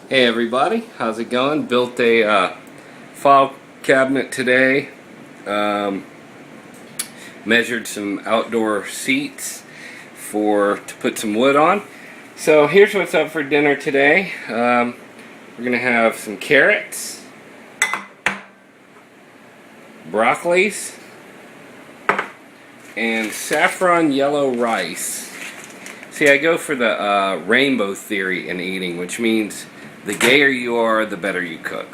Hey everybody, how's it going? Built a file cabinet today. Measured some outdoor seats to put some wood on. So here's what's up for dinner today. We're gonna have some carrots, broccolis, and saffron yellow rice. See, I go for the rainbow theory in eating, which means the gayer you are, the better you cook.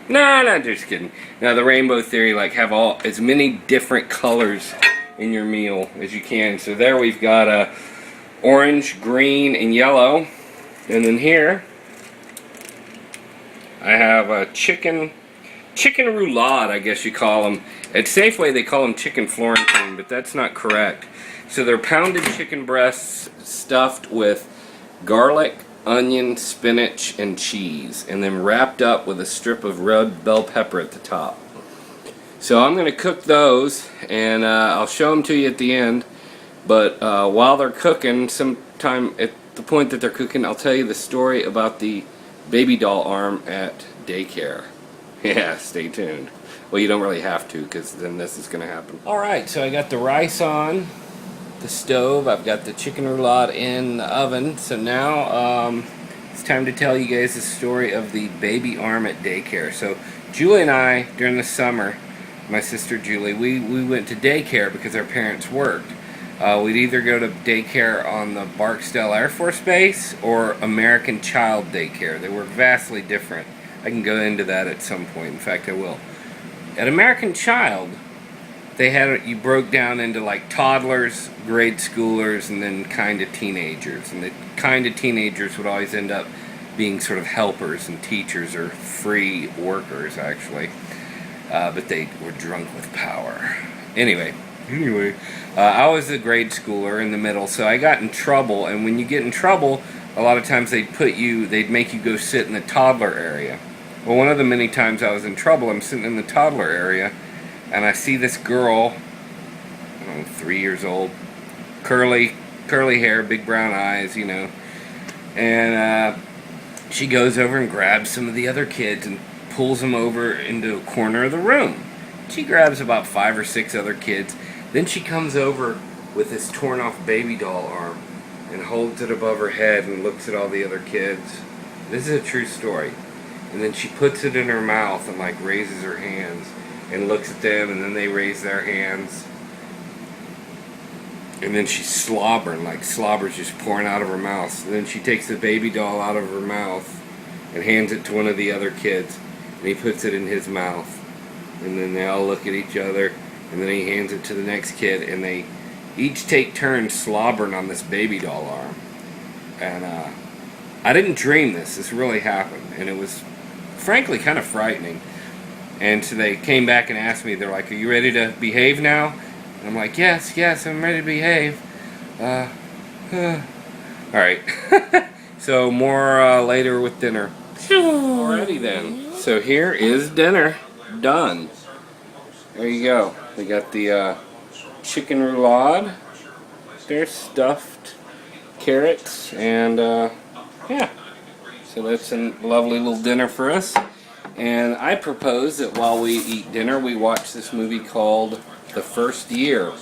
Nah, not just kidding. Now, the rainbow theory, like, have as many different colors in your meal as you can. So there we've got orange, green, and yellow. And then here, I have a chicken roulade, I guess you call them. At Safeway, they call them chicken Florentine, but that's not correct. So they're pounded chicken breasts stuffed with garlic, onion, spinach, and cheese, and then wrapped up with a strip of red bell pepper at the top. So I'm going to cook those, and I'll show them to you at the end. But while they're cooking, sometime at the point that they're cooking, I'll tell you the story about the baby doll arm at daycare. Yeah, stay tuned. Well, you don't really have to, because then this is going to happen. Alright, so I got the rice on the stove. I've got the chicken roulade in the oven. So now it's time to tell you guys the story of the baby arm at daycare. So Julie and I, during the summer, my sister Julie, we went to daycare because our parents worked. We'd either go to daycare on the Barksdale Air Force Base or American Child Daycare. They were vastly different. I can go into that at some point. In fact, I will. At American Child, you broke down into like toddlers, grade schoolers, and then kind of teenagers. And the kind of teenagers would always end up being sort of helpers and teachers, or free workers actually. But they were drunk with power. Anyway, I was a grade schooler in the middle, so I got in trouble. And when you get in trouble, a lot of times they'd make you go sit in the toddler area. Well, one of the many times I was in trouble, I'm sitting in the toddler area, and I see this girl, I don't know, 3 years old, curly hair, big brown eyes, you know, and she goes over and grabs some of the other kids and pulls them over into a corner of the room. She grabs about 5 or 6 other kids. Then she comes over with this torn off baby doll arm and holds it above her head and looks at all the other kids. This is a true story. And then she puts it in her mouth and like raises her hands and looks at them, and then they raise their hands. And then she's slobbering, like slobber's just pouring out of her mouth. And then she takes the baby doll out of her mouth and hands it to one of the other kids. And he puts it in his mouth. And then they all look at each other. And then he hands it to the next kid. And they each take turns slobbering on this baby doll arm. And I didn't dream this. This really happened. And it was frankly kind of frightening. And so they came back and asked me, they're like, "Are you ready to behave now?" And I'm like, yes, I'm ready to behave. Alright. So more later with dinner. Alrighty then. So here is dinner. Done. There you go. We got the chicken roulade. There's stuffed carrots. And yeah. So that's a lovely little dinner for us. And I propose that while we eat dinner, we watch this movie called The First Year.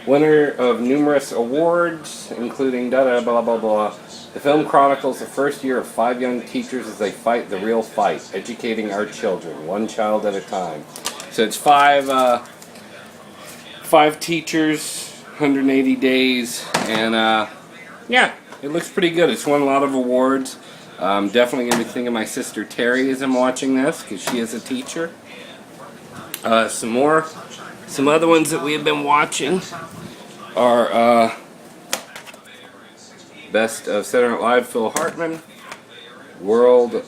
Winner of numerous awards, including blah blah blah. The film chronicles the first year of 5 young teachers as they fight the real fight, educating our children, one child at a time. So it's five teachers, 180 days, and yeah, it looks pretty good. It's won a lot of awards. I'm definitely going to be thinking of my sister Terry as I'm watching this, because she is a teacher. Some other ones that we have been watching are Best of Saturday Night Live, Phil Hartman, World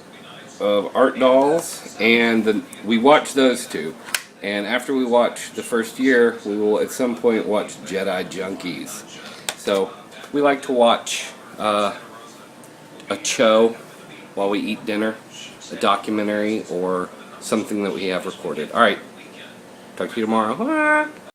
of Art Dolls, and we watched those two. And after we watch The First Year, we will at some point watch Jedi Junkies. So we like to watch a show while we eat dinner, a documentary, or something that we have recorded. Alright, talk to you tomorrow.